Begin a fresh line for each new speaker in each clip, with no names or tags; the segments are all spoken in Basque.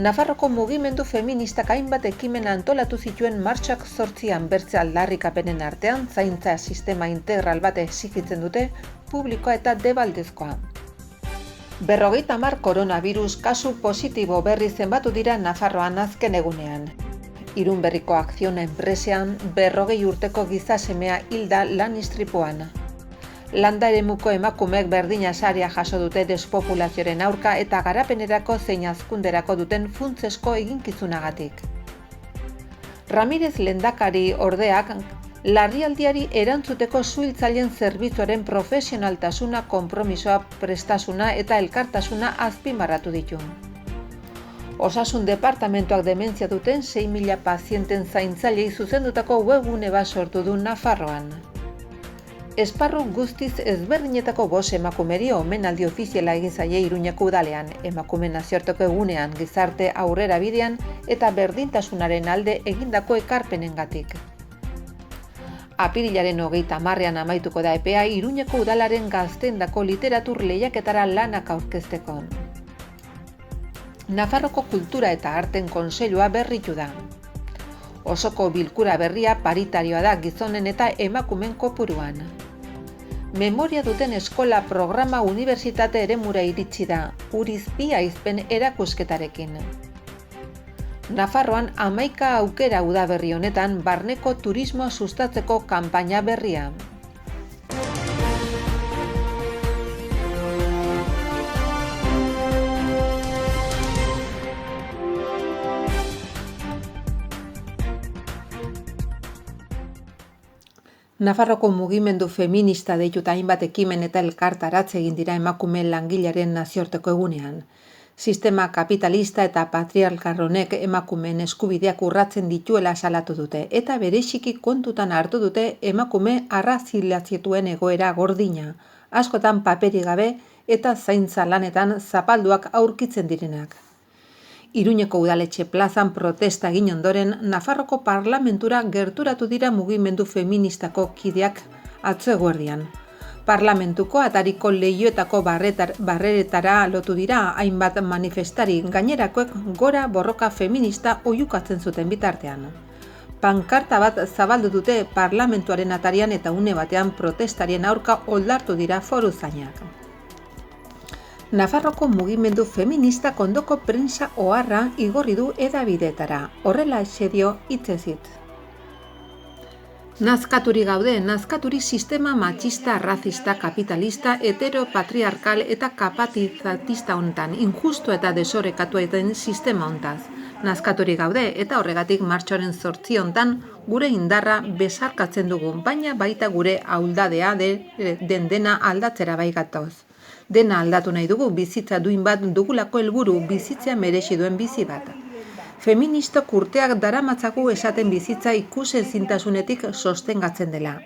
Nafarroko mugimendu feministak hainbat ekimen antolatu zituen martxak 8an bertze aldarrikapenen artean zaintza sistema integral bat exigitzen dute publikoa eta debaldezkoa. 50 koronavirus kasu positibo berri zenbatu dira Nafarroan azken egunean. Irunberriko Akziona enpresean 40 urteko gizasemea hilda lan istripuan. Landa eremuko emakumeek berdina saria jaso dute despopulazioaren aurka eta garapenerako zein hazkunderako duten funtsesko eginkizunagatik. Ramirez lehendakari ordeak larrialdiari erantzuteko suhiltzaileen zerbitzuaren profesionaltasuna, konpromisoa, prestasuna eta elkartasuna azpimarratu ditu. Osasun departamentuak dementzia duten 6.000 pazienten zaintzailei zuzendutako webgune bat sortu du Nafarroan. Esparru guztiz ezberdinetako 5 emakumeri omenaldi ofiziala egin zaie Iruñeko udalean, emakume nazioarteko egunean, gizarte aurrera bidean eta berdintasunaren alde egindako ekarpenengatik. Apirilaren 30ean amaituko da epea Iruñeko udalaren gazteendako literatur lehiaketara lanak aurkezteko. Nafarroko Kultura eta Arten Kontseilua berritu da. Osoko bilkura berria paritarioa da gizonen eta emakumen kopuruan. Memoria duten eskola programa unibertsitate eremura iritsi da, Uriz bi aizpen erakusketarekin. Nafarroan 11 aukera udaberri honetan barneko turismoa sustatzeko kanpaina berria. Nafarroko mugimendu feminista deituta hainbat ekimen eta elkartaratze egin dira emakume langilearen nazioarteko egunean. Sistema kapitalista eta patriarkal honek emakumeen eskubideak urratzen dituela salatu dute eta bereziki kontutan hartu dute emakume arrazilatzetuen egoera gordina, askotan paperik gabe eta zaintza lanetan zapalduak aurkitzen direnak. Iruñeko udaletxe plazan protesta egin ondoren, Nafarroko parlamentura gerturatu dira mugimendu feministako kideak atzo eguerdian. Parlamentuko atariko leihoetako barreretara lotu dira hainbat manifestari, gainerakoek gora borroka feminista oihukatzen zuten bitartean. Pankarta bat zabaldu dute parlamentuaren atarian eta une batean protestarien aurka oldartu dira foruzainak. Nafarroko mugimendu feministak ondoko prentsa oharra igorri du hedabideetara, horrela dio hitzez hitz. Nazkaturi gaude, nazkaturi sistema matxista, arrazista, kapitalista, heteropatriarkal eta kapatizatista hontan, injusto eta desorekatua den sistema hontaz. Nazkaturi gaude eta horregatik martxoaren 8 hontan gure indarra besarkatzen dugu, baina baita gure ahuldadea den dena aldatzera bai gatoz. Dena aldatu nahi dugu, bizitza duin bat dugulako helburu, bizitzea merezi duen bizi bat. Feministok urteak daramatzagu esaten bizitza ikusezintasunetik sostengatzen dela.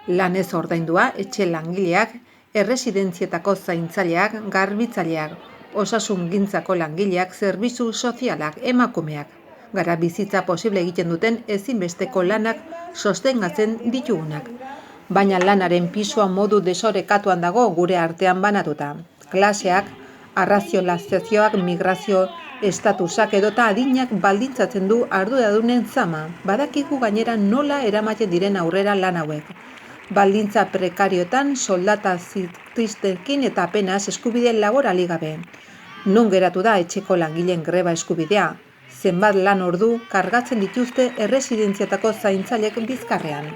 Lanez ordaindua, etxe langileak, erresidentzietako zaintzaileak, garbitzaileak, osasungintzako langileak, zerbitzu sozialak, emakumeak. Gara bizitza posible egiten duten ezinbesteko lanak sostengatzen ditugunak. Baina lanaren pisua modu desorekatuan dago gure artean banatuta. Klaseak, arraziolazioak, migrazio estatusak edota adinak baldintzatzen du arduradunen zama. Badakigu gainera nola eramaten diren aurrera lan hauek. Baldintza prekarioetan, soldata zitriztekin eta apenas eskubide laborali gabe. Non geratu da etxeko langileen greba eskubidea? Zenbat lan ordu kargatzen dituzte erresidentziatako zaintzailek bizkarrean.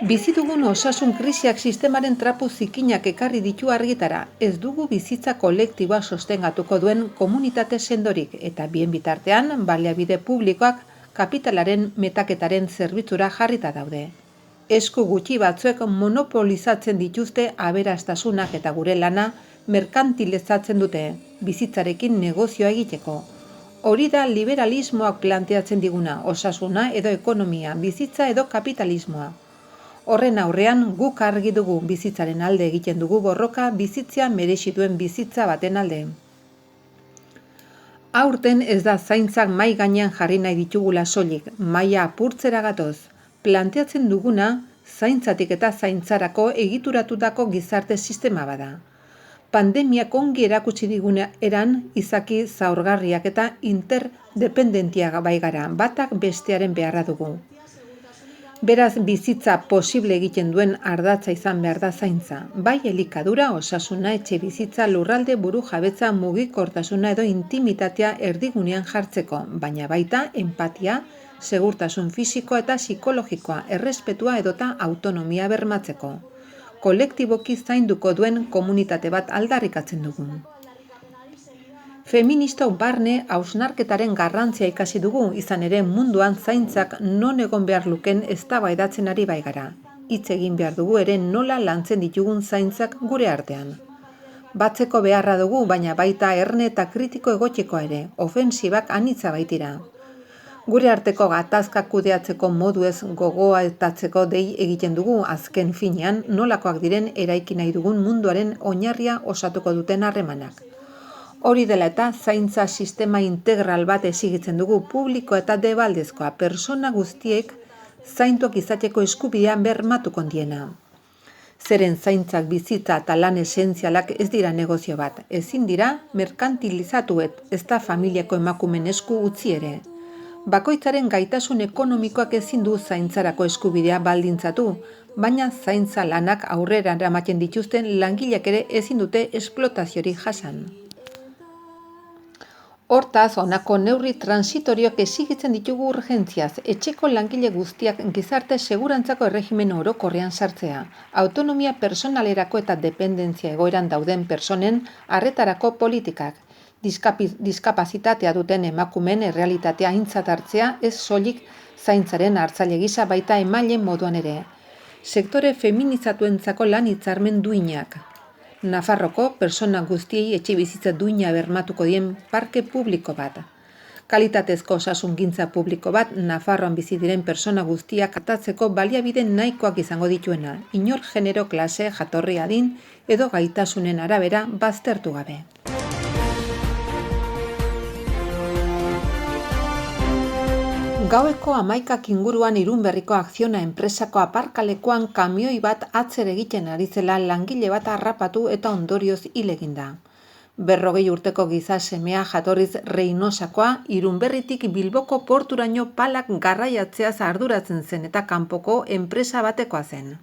Bizitugun osasun krisiak sistemaren trapu zikinak ekarri ditu argitara, ez dugu bizitza kolektiboa sostengatuko duen komunitate sendorik eta bien bitartean baliabide publikoak kapitalaren metaketaren zerbitzura jarrita daude. Esku gutxi batzuek monopolizatzen dituzte aberastasunak eta gure lana merkantilizatzen dute, bizitzarekin negozioa egiteko. Hori da liberalismoak planteatzen diguna, osasuna edo ekonomia, bizitza edo kapitalismoa. Horren aurrean guk argi dugu bizitzaren alde egiten dugu borroka bizitzea merezi duen bizitza baten alde. Aurten ez da zaintzak mai gainean jarri nahi ditugula soilik, maila apurtzera gatoz. Planteatzen duguna zaintzatik eta zaintzarako egituratutako gizarte sistema bada. Pandemiak ongi erakutsi digune eran izaki zaurgarriak eta interdependentiak baigara, batak bestearen beharra dugu. Beraz, bizitza posible egiten duen ardatza izan behar da zaintza. Bai elikadura, osasuna, etxe bizitza, lurralde, buru jabetza, mugikortasuna edo intimitatea erdigunean jartzeko, baina baita empatia, segurtasun fisiko eta psikologikoa, errespetua edota autonomia bermatzeko. Kolektiboki zainduko duen komunitate bat aldarrikatzen dugu. Feministo barne hausnarketaren garrantzia ikasi dugu, izan ere munduan zaintzak non egon behar luken eztabaidatzen ari baigara. Hitz egin behar dugu ere nola lantzen ditugun zaintzak gure artean. Batzeko beharra dugu, baina baita erne eta kritiko egoteko ere, ofensibak anitza baitira. Gure arteko gatazkak kudeatzeko moduez gogoetatzeko dei egiten dugu, azken finean nolakoak diren eraiki nahi dugun munduaren oinarria osatuko duten harremanak. Hori dela eta zaintza sistema integral bat exigitzen dugu publiko eta debaldezkoa persona guztiek zaintuak izateko eskubidea bermatuko diena. Zeren zaintzak bizitza eta lan esentzialak ez dira negozio bat, ezin dira merkantilizatu ez da familiako emakumen esku utzi ere. Bakoitzaren gaitasun ekonomikoak ezin du zaintzarako eskubidea baldintzatu, baina zaintza lanak aurrera eramaten dituzten langileak ere ezin dute esplotaziorik jasan. Hortaz, honako neurri transitorioak exigitzen ditugu urgentziaz, etxeko langile guztiak gizarte segurantzako erregimen orokorrean sartzea, autonomia personalerako eta dependentzia egoeran dauden personen arretarako politikak, diskapazitatea duten emakumeen errealitatea aintzat hartzea ez soilik zaintzaren hartzaile gisa baita emaile moduan ere. Sektore feminizatuentzako lan hitzarmen duinak. Nafarroko persona guztiei etxe bizitza duina bermatuko dien parke publiko bat. Kalitatezko osasungintza publiko bat Nafarroan bizi diren persona guztiak artatzeko baliabide nahikoak izango dituena, inor genero, klase, jatorri adin edo gaitasunen arabera baztertu gabe. Gaueko 11 inguruan Irunberriko Akziona enpresako aparkalekuan kamioi bat atzer egiten ari zela langile bat harrapatu eta ondorioz hil egin da. 40 urteko giza semea jatorriz Reinosakoa Irunberritik Bilboko porturaino palak garraiatzeaz arduratzen zen eta kanpoko enpresa batekoa zen.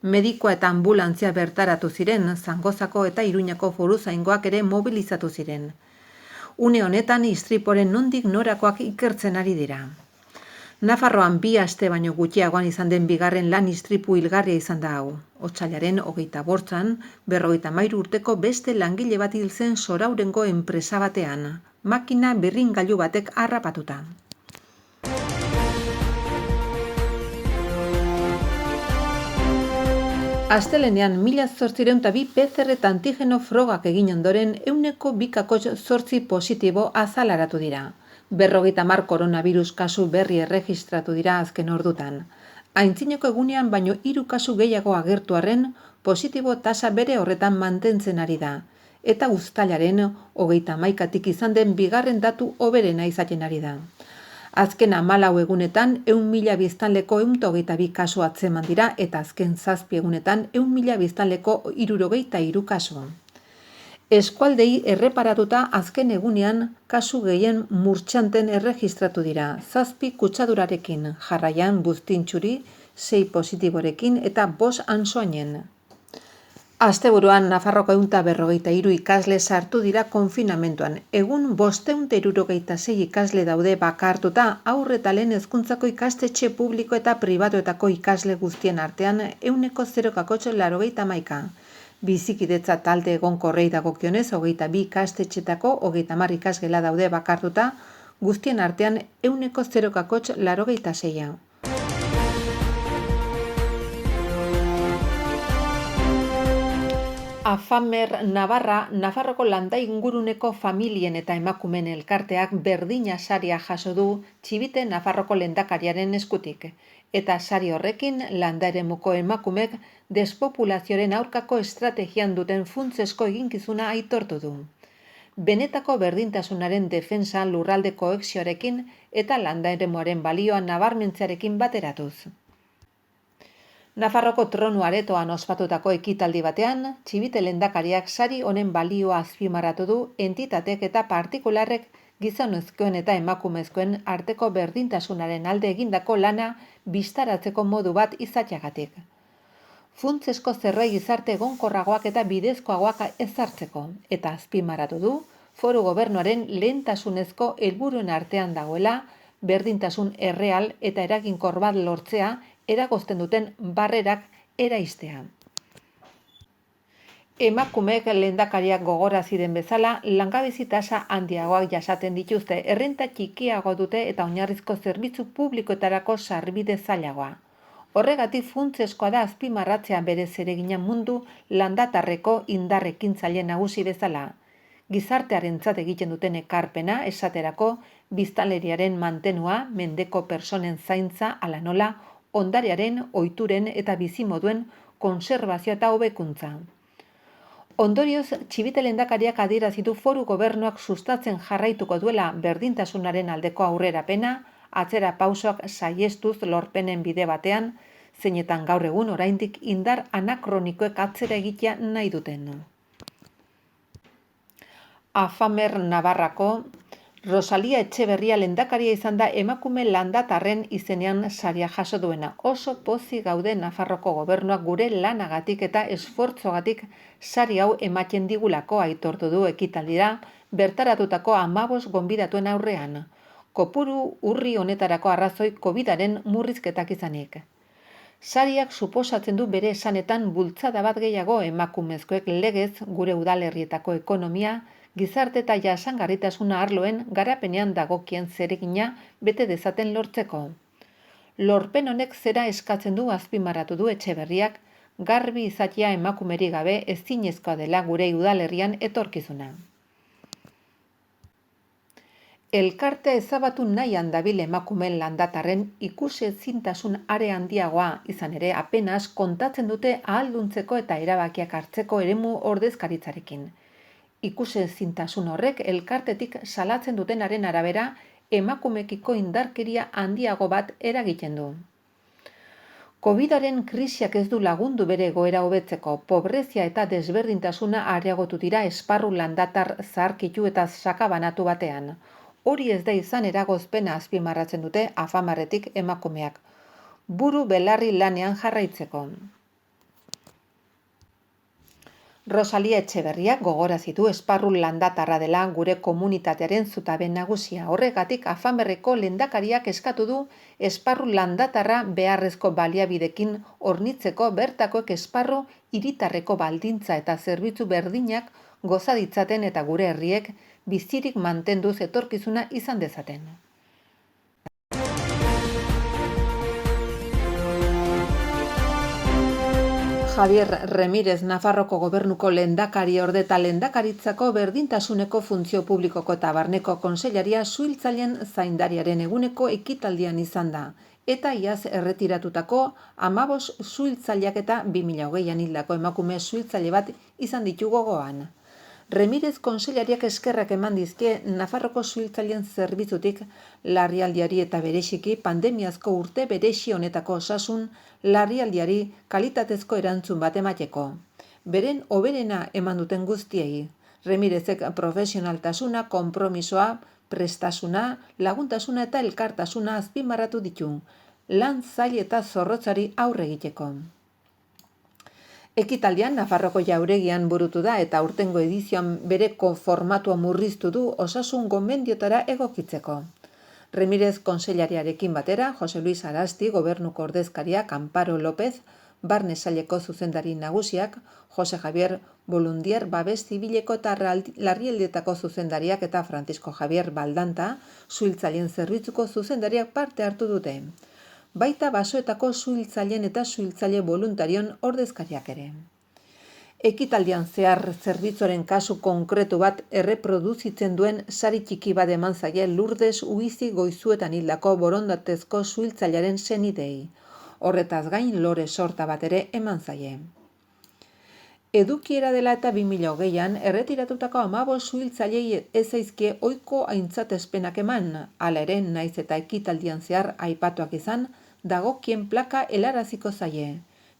Medikoa eta ambulantzia bertaratu ziren, Zangozako eta Iruñako foruzaingoak ere mobilizatu ziren. Une honetan istriporen nondik norakoak ikertzen ari dira. Nafarroan 2 aste baino gutxiagoan izan den bigarren lan istripu hilgarria izan da hau. Otsailaren 28an, 53 urteko beste langile bat hil zen Soraurengo enpresa batean, makina birringailu batek harrapatuta. Astelenean 1802 PCR eta antigeno frogak egin ondoren 2,8 positibo azalaratu dira. 50 koronavirus kasu berri erregistratu dira azken ordutan. Aintzineko egunean baino 3 kasu gehiago agertu arren, positibo tasa bere horretan mantentzen ari da. Eta uztailaren 31tik izan den bigarren datu hoberena izaten ari da. Azken 14 egunetan 100.000 biztanleko 122 kasu atzeman dira eta azken 7 egunetan 100.000 biztanleko 63 kasu. Eskualdei erreparatuta azken egunean kasu gehien murtxanten erregistratu dira, 7 kutsadurarekin, jarraian buztintxuri, 6 positiborekin eta 5 ansoainen. Asteburuan Nafarroko 153 ikasle sartu dira konfinamentuan. Egun 576 ikasle daude bakartuta, haur eta lehen hezkuntzako ikastetxe publiko eta pribatuetako ikasle guztien artean 0,81. Bizikidetza talde egonkorrei dagokionez 22 ikastetxetako 30 ikasgela daude bakartuta, guztien artean 0,86. Afamer Navarra, Nafarroko landa inguruneko familien eta emakumen elkarteak berdina saria jaso du Txibite Nafarroko lehendakariaren eskutik. Eta sari horrekin landa eremuko emakumek despopulazioaren aurkako estrategian duten funtsesko eginkizuna aitortu du. Benetako berdintasunaren defensa lurralde kohesioarekin eta landa eremuaren balioa nabarmentzearekin bateratuz. Nafarroko tronu aretoan ospatutako ekitaldi batean, Txibite lehendakariak sari honen balioa azpimarratu du entitatek eta partikularrek gizonezkoen eta emakumezkoen arteko berdintasunaren alde egindako lana bistaratzeko modu bat izateagatik. Funtsesko zerroi gizarte egonkorragoak eta bidezkoagoak ezartzeko, eta azpimarratu du foru gobernuaren lehentasunezko helburuen artean dagoela berdintasun erreal eta eraginkor bat lortzea eragozten duten barrerak eraistea. Emakumeek lehendakariak gogorarazi den bezala, langabezi tasa handiagoak jasaten dituzte, errenta txikiago dute eta oinarrizko zerbitzu publikoetarako sarbide zailagoa. Horregatik funtseskoa da azpimarratzea bere zeregina mundu landatarreko indarrekintzaile nagusi bezala. Gizartearentzat egiten duten ekarpena esaterako biztanleriaren mantenua, mendeko personen zaintza ala nola, ondarearen, ohituren eta bizimoduen kontserbazioa eta hobekuntza. Ondorioz, Txibite lehendakariak adierazi du foru gobernuak sustatzen jarraituko duela berdintasunaren aldeko aurrerapena, atzera pausoak saihestuz lorpenen bide batean, zeinetan gaur egun oraindik indar anakronikoek atzera egitea nahi duten. Afamer Navarrako Rosalia Etxeberria lehendakaria izan da emakume landatarren izenean saria jaso duena. Oso pozik gaude Nafarroko gobernuak gure lanagatik eta esfortzogatik sari hau ematen digulako aitortu du ekitaldira bertaratutako 15 gonbidatuen aurrean. Kopuru urri honetarako arrazoi COVID-aren murrizketak izanik. Sariak suposatzen du bere esanetan bultzada bat gehiago emakumezkoek legez gure udalerrietako ekonomia, gizarte eta jasangarritasuna arloen garapenean dagokien zeregina bete dezaten lortzeko. Lorpen honek zera eskatzen du azpimarratu du Etxeberriak, garbi izatea emakumeri gabe ezinezkoa dela gure udalerrian etorkizuna. Elkartea ezabatu nahian dabil emakumeen landatarren ikusezintasun are handiagoa izan ere apenas kontatzen dute ahalduntzeko eta erabakiak hartzeko eremu ordezkaritzarekin. Ikusezintasun horrek elkartetik salatzen dutenaren arabera emakumekiko indarkeria handiago bat eragiten du. COVID-aren krisiak ez du lagundu bere egoera hobetzeko, pobrezia eta desberdintasuna areagotu dira esparru landatar zaharkitu eta sakabanatu batean. Hori ez da izan eragozpena azpimarratzen dute Afamarretik emakumeak, buru belarri lanean jarraitzeko. Rosalia Etxeberriak gogorarazi du esparru landatarra dela gure komunitatearen zutabe nagusia. Horregatik Afamerreko lehendakariak eskatu du esparru landatarra beharrezko baliabidekin hornitzeko bertakoek esparru hiritarreko baldintza eta zerbitzu berdinak goza ditzaten eta gure herriek bizirik mantenduz etorkizuna izan dezaten. Javier Remírez Nafarroko gobernuko lehendakari orde eta lehendakaritzako berdintasuneko funtzio publikoko eta barneko kontseilaria suhiltzaileen zaindariaren eguneko ekitaldian izan da, eta iaz erretiratutako 15 suhiltzaileak eta 2020an hildako emakume suhiltzaile bat izan ditu gogoan. Remírez kontseilariak eskerrak eman dizkie Nafarroko suhiltzaileen zerbitzutik larrialdiari eta bereziki pandemiazko urte berezi honetako osasun larrialdiari kalitatezko erantzun bat emateko. Beren hoberena eman duten guztiei. Remírezek profesionaltasuna, konpromisoa, prestasuna, laguntasuna eta elkartasuna azpimarratu ditu, lan zail eta zorrotzari aurre egiteko. Ekitaldian Nafarroko Jauregian burutu da eta aurtengo edizioan bereko formatua murriztu du osasun gomendiotara egokitzeko. Remírez kontseilariarekin batera, Jose Luis Arasti gobernuko ordezkariak, Amparo López, Barne Saileko zuzendari nagusiak, Jose Javier Bolundier babes zibileko eta larrialdietako zuzendariak eta Francisco Javier Baldanta suhiltzaileen zerbitzuko zuzendariak parte hartu dute. Baita basoetako suhiltzaileen eta suhiltzaile boluntarion ordezkariak ere. Ekitaldian zehar zerbitzuaren kasu konkretu bat erreproduzitzen duen sari txiki bat eman zaie Lourdes Uizi Goizuetan hildako borondatezko suhiltzailearen senidei. Horretaz gain lore sorta bat ere eman zaie. Edukiera dela eta 2020an erretiratutako 15 suhiltzaileei ez zaizkie ohiko aintzatespenak eman, hala ere naiz eta ekitaldian zehar aipatuak izan, dagokien plaka helaraziko zaie.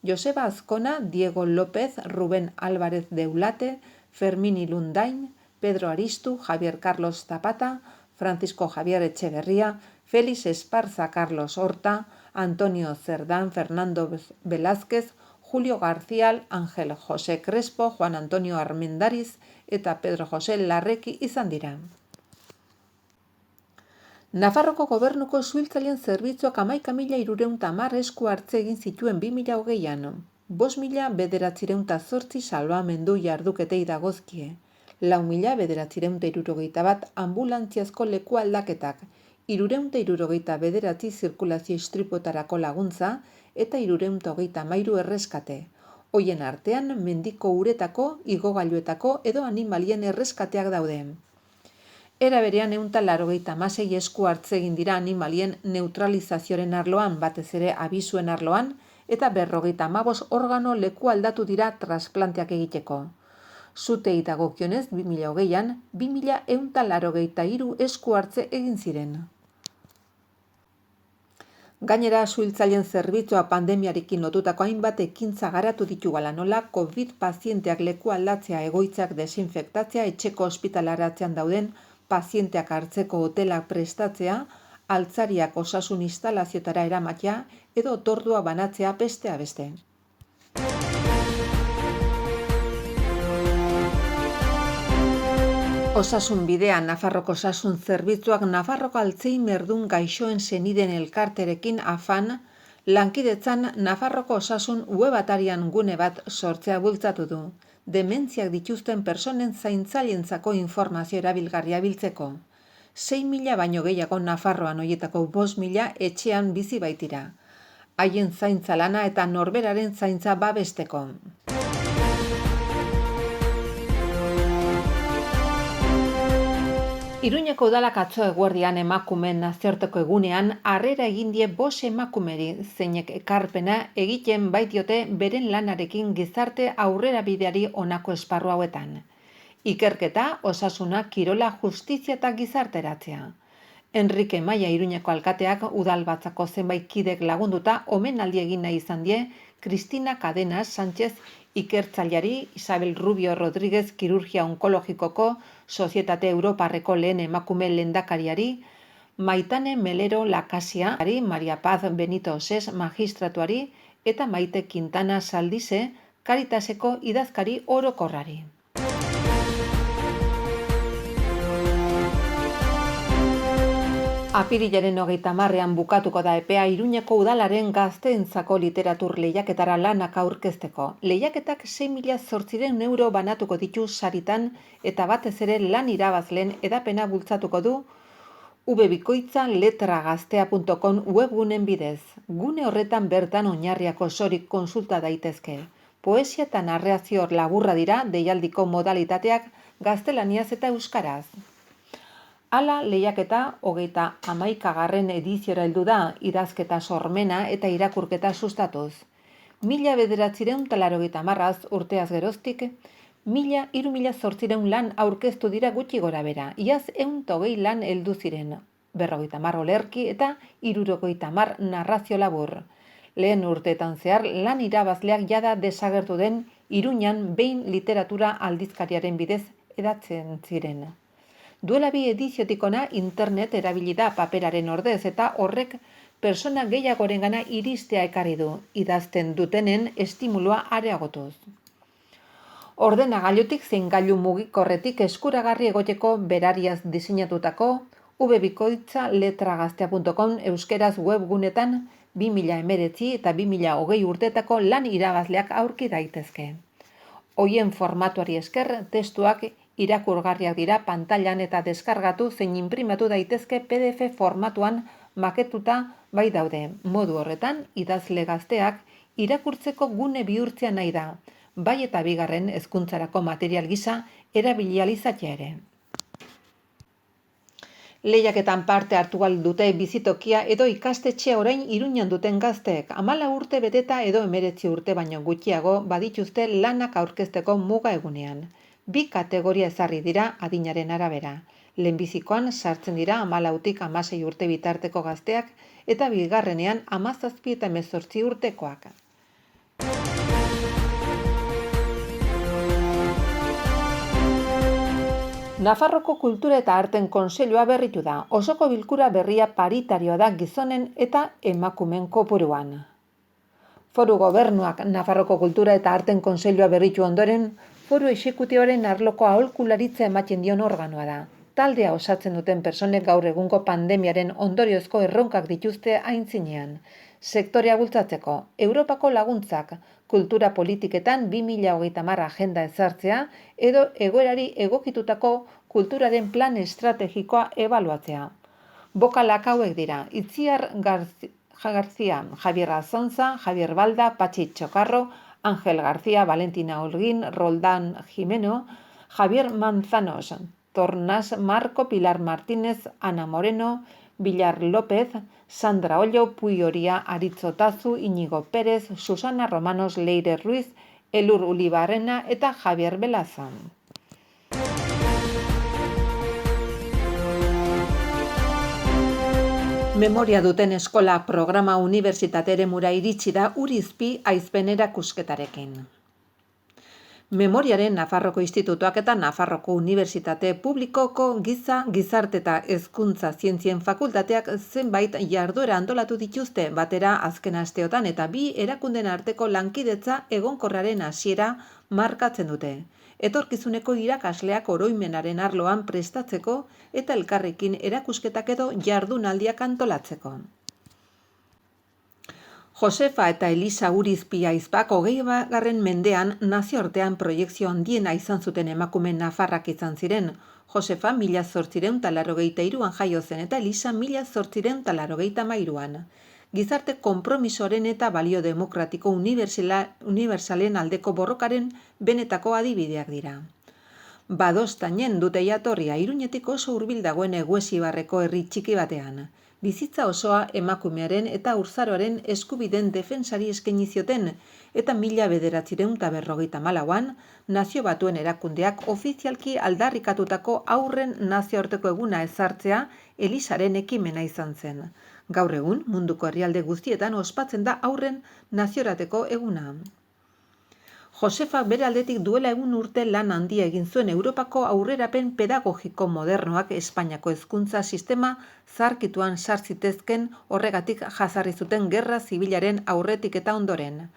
Joseba Azkona, Diego López, Rubén Álvarez de Ulate, Fermín Ilundain, Pedro Aristu, Javier Carlos Zapata, Francisco Javier Echeverría, Félix Esparza Carlos Horta, Antonio Cerdán, Fernando Velázquez, Julio García, Ángel José Crespo, Juan Antonio Armendariz eta Pedro José Larreki izan dira. Nafarroko gobernuko suhiltzaileen zerbitzuak 11.310 esku hartze egin zituen 2020an. 5.908 salbamendu jarduketei dagozkie. 4.971 ambulantziazko leku aldaketak, 369 zirkulazio istripuetarako laguntza eta 333 erreskate. Hoien artean mendiko uretako, igogailuetako edo animalien erreskateak daude. Era berean 186 esku hartze egin dira animalien neutralizazioaren arloan, batez ere abisuen arloan, eta 55 organo leku aldatu dira trasplanteak egiteko. Sutei dagokionez 2020an 2.183 esku hartze egin ziren. Gainera, suhiltzaileen zerbitzua pandemiarekin lotutako hainbat ekintza garatu ditu hala nola COVID pazienteak leku aldatzea, egoitzak desinfektatzea, etxeko ospitalaratzean dauden pazienteak hartzeko hotelak prestatzea, altzariak osasun instalazioetara eramatea edo otordua banatzea besteak beste. Osasun bidea Nafarroko osasun zerbitzuak Nafarroko Alzheimerdun gaixoen senideen elkarterekin AFAN lankidetzan Nafarroko osasun web atarian gune bat sortzea bultzatu du. Dementziak dituzten personen zaintzailentzako informazio erabilgarria biltzeko. 6.000 baino gehiago Nafarroan, horietako 5.000 etxean bizi baitira. Haien zaintza lana eta norberaren zaintza babesteko. Iruñeko udalak atzo eguerdian emakumeen nazioarteko egunean harrera egin die 5 emakumeri, zeinek ekarpena egiten baitiote beren lanarekin gizarte aurrerabideari honako esparru hauetan. Ikerketa, osasuna, kirola, justizia eta gizarteratzea. Enrique Maia Iruñeko alkateak udalbatzako zenbait kidek lagunduta omenaldi egin nahi izan die Cristina Cadenas Sánchez ikertzaileari, Isabel Rubio Rodríguez kirurgia onkologikoko Sozietate Europarreko lehen emakume lehendakariari, Maitane Melero Lakasiari, Maria Paz Benito Osés magistratuari eta Maite Quintana Saldize Caritaseko idazkari orokorrari. Apirilaren 30ean bukatuko da epea Iruñeko udalaren gazteentzako literatur lehiaketara lanak aurkezteko. Lehiaketak 6.800 euro banatuko ditu saritan eta batez ere lan irabazleen edapena bultzatuko du webikoitza-letragaztea.com webgunen bidez. Gune horretan bertan oinarriak osorik konsulta daitezke. Poesia eta narrazio laburra dira deialdiko modalitateak gaztelaniaz eta euskaraz. Hala, lehiaketa 31. ediziora heldu da, idazketa sormena eta irakurketa sustatuz. 1980 urteaz geroztik, 3.800 lan aurkeztu dira gutxi gora bera, iaz 120 lan heldu ziren, 50 olerki eta 70 narrazio labur. Lehen urteetan zehar lan irabazleak jada desagertu den Iruñan behin literatura aldizkariaren bidez edatzen ziren. Duela 2 ediziotik ona internet erabili da paperaren ordez eta horrek persona gehiagorengana iristea ekarri du, idazten dutenen estimulua areagotuz. Ordenagailutik zein gailu mugikorretik eskuragarri egoteko berariaz diseinatutako webikoitza-letragaztea.com euskeraz webgunetan 2019 eta 2020 urteetako lan irabazleak aurki daitezke. Hoien formatuari esker testuak irakurgarriak dira pantailan eta deskargatu zein inprimatu daitezke PDF formatuan maketuta bai daude. Modu horretan, idazle gazteak irakurtzeko gune bihurtzea nahi da, bai eta bigarren hezkuntzarako material gisa erabili ahal izatea ere. Lehiaketan parte hartu ahal dute bizitokia edo ikastetxea orain Iruñan duten gazteek, 14 urte beteta edo 19 urte baino gutxiago badituzte lanak aurkezteko muga egunean. 2 kategoria ezarri dira adinaren arabera. Lehenbizikoan sartzen dira 14tik 16 urte bitarteko gazteak eta bigarrenean 17 eta 18 urtekoak. Nafarroko Kultura eta Arten Kontseilua berritu da. Osoko bilkura berria paritarioa da gizonen eta emakumeen kopuruan. Foru Gobernuak Nafarroko Kultura eta Arten Kontseilua berritu ondoren, Foru Exekutiboaren arloko aholkularitza ematen dion organoa da. Taldea osatzen duten pertsonek gaur egungo pandemiaren ondoriozko erronkak dituzte aintzinean. Sektorea bultzatzeko, Europako laguntzak, kultura politiketan 2030 agenda ezartzea edo egoerari egokitutako kulturaren plan estrategikoa ebaluatzea. Bokalak hauek dira, Itziar García, Javier Azonza, Javier Balda, Patxi Txokarro, Ángel García, Valentina Holguín, Roldán Jimeno, Javier Manzanos, Tornas Marco, Pilar Martínez, Ana Moreno, Villar López, Sandra Ollo, Puy Oria, Aritzo Tazu, Iñigo Pérez, Susana Romanos, Leire Ruiz, Elur Ulibarrena eta Javier Belaza. Memoria duten eskola programa unibertsitate eremura iritsi da Urizpi aizpen erakusketarekin. Memoriaren Nafarroko Institutuak eta Nafarroko Unibertsitate Publikoko Gizarte eta Hezkuntza Zientzien Fakultateak zenbait jarduera antolatu dituzte batera azken asteotan eta bi erakunden arteko lankidetza egonkorraren hasiera markatzen dute. Etorkizuneko irakasleak oroimenaren arloan prestatzeko eta elkarrekin erakusketak edo jardunaldiak antolatzeko. Josefa eta Elisa Urizpi aizpak 20. mendean nazioartean proiekzio handiena izan zuten emakume nafarrak izan ziren. Josefa 1883an jaio zen eta Elisa 1883an. Gizarte konpromisoaren eta balio demokratiko unibertsalen aldeko borrokaren benetako adibideak dira. Badostainen dute jatorria, Iruñetik oso hurbil dagoen Eguesibarreko herri txiki batean. Bizitza osoa emakumearen eta haurtzaroaren eskubideen defensari eskaini zioten eta 1954an Nazio Batuen Erakundeak ofizialki aldarrikatutako haurren nazioarteko eguna ezartzea Elisaren ekimena izan zen. Gaur egun munduko herrialde guztietan ospatzen da haurren nazioarteko eguna. Josefa bere aldetik duela egun urte lan handia egin zuen Europako aurrerapen pedagogiko modernoak Espainiako hezkuntza sistema zaharkituan sar zitezken horregatik jazarri zuten gerra zibilaren aurretik eta ondoren.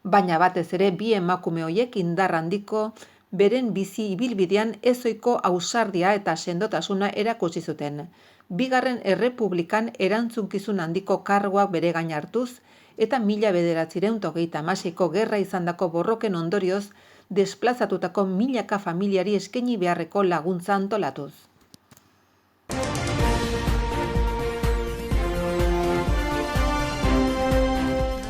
Baina batez ere bi emakume hoiek indar handiko beren bizi ibilbidean ezoiko ausardia eta sendotasuna erakutsi zuten. Bigarren Errepublikan erantzunkizun handiko karguak bere gain hartuz, eta 1936ko gerra izandako borroken ondorioz desplazatutako milaka familiari eskaini beharreko laguntza antolatuz.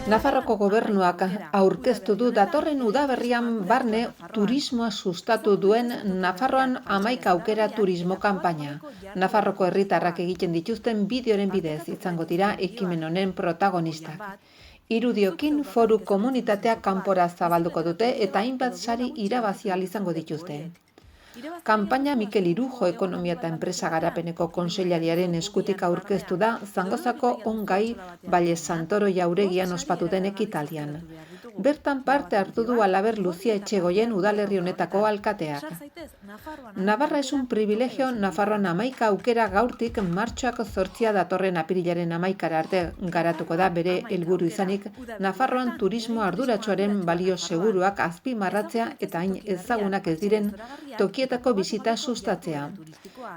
Nafarroko Gobernuak aurkeztu du datorren udaberrian barne turismoa sustatu duen Nafarroan 11 aukera turismo kanpaina. Nafarroko herritarrak egiten dituzten bideoren bidez izango dira ekimen honen protagonistak. Irudiokin foru komunitatea kanpora zabalduko dute eta hainbat sari irabazi ahal izango dituzte. Kanpaina Mikel Irujo Ekonomia eta Enpresa Garapeneko Kontseilariaren eskutik aurkeztu da Zangozako ongai Baile Santoro jauregian ospatuten ekitaldian. Bertan parte hartu du halaber Luzia Etxegoien udalerri honetako alkateak. Navarra es un privilegio Nafarroan 11 aukera gaurtik martxoak 8 datorren apirilaren 11 arte garatuko da bere helburu izanik Nafarroan turismo arduratsuaren balio seguruak azpimarratzea eta hain ezagunak ez diren tokietako bisita sustatzea.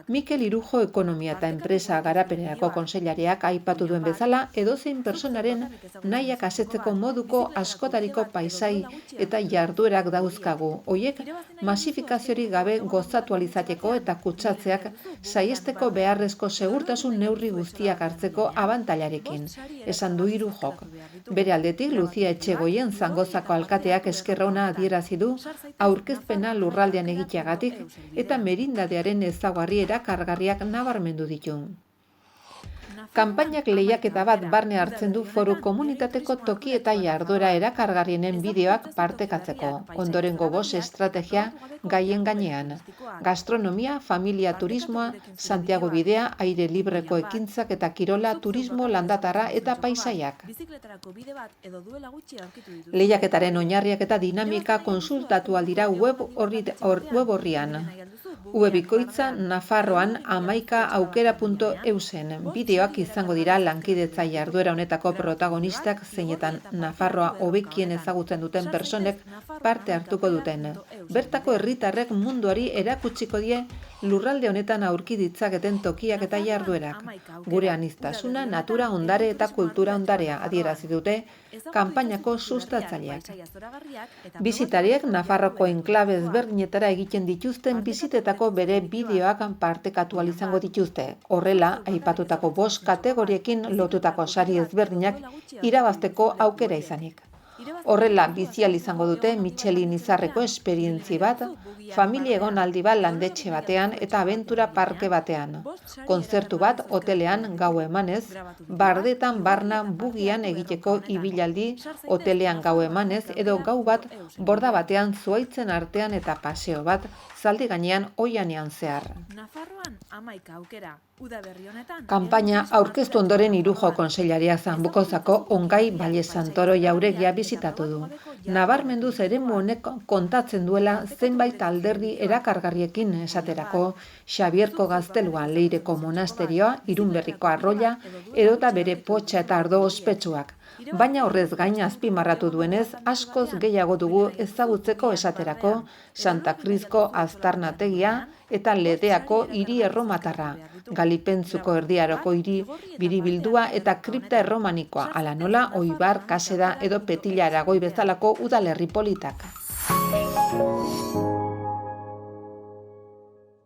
Mikel Irujo Ekonomia eta Enpresa Garapenerako Kontseilariak aipatu duen bezala edozein pertsonaren nahiak asetzeko moduko askotariko paisai eta jarduerak dauzkagu. Hoiek masifikaziorik gabe gozatu alizateko eta kutsatzeak saihesteko beharrezko segurtasun neurri guztiak hartzeko abantailarekin, esan du Irujok. Bere aldetik Luzia Etxegoien Zangozako alkateak esker ona adierazi du aurkezpena lurraldean egiteagatik eta merindadearen ezaugarri erakargarriak nabarmendu ditu. Kanpainak lehiaketa bat barne hartzen du foru komunitateko toki eta jarduera erakargarrienen bideoak partekatzeko. Ondorengo 5 estrategia gaien gainean. Gastronomia, familia turismoa, Santiago bidea, aire libreko ekintzak eta kirola, turismo, landatarra eta paisaiak. Lehiaketaren oinarriak eta dinamika konsultatu aldira web orrian. Ubebikoitza Nafarroan 11aukera.eusen. Bideoak izango dira lankidetza jarduera honetako protagonistak zeinetan Nafarroa hobekien ezagutzen duten personek parte hartuko duten. Bertako herritarrek munduari erakutsiko die lurralde honetan aurki ditzaketen tokiak eta jarduerak. Gure aniztasuna, natura ondare eta kultura ondarea adierazi dute kanpainako sustatzaileak. Bisitariek Nafarroko enklabe ezberdinetara egiten dituzten bizitetako bere bideoak partekatu ahal izango dituzte. Horrela, aipatutako 5 kategoriekin lotutako sari ezberdinak irabazteko aukera izanik. Horrela, bizi ahal izango dute Michelin izarreko esperientzi bat, familia egonaldi bat landetxe batean eta abentura parke batean. Kontzertu bat hotelean gau emanez, bardetan barna bugian egiteko ibilaldi hotelean gau emanez edo gau bat borda batean zuaitzen artean eta paseo bat zaldi gainean oianean zehar. Kanpaina aurkeztu ondoren Irujo Konseilariak Zanbukozako Ongai Baile Santoro jauregia bisitatu du. Nabarmenduz eremu honek kontatzen duela zenbait alderdi erakargarriekin esaterako Xabierko gaztelua Leireko monasterioa, Irunberriko arroila edota bere potxa eta ardo ospetsuak. Baina horrez gain azpimarratu duenez, askoz gehiago dugu ezagutzeko esaterako Santa Crizko aztarnategia eta Ledeako hiri erromatarra, Galipentzuko erdiaroko hiri biribildua eta kripta erromanikoa, ala nola Oibar, Kaseda edo Petilla Aragoi bezalako udalerri politak.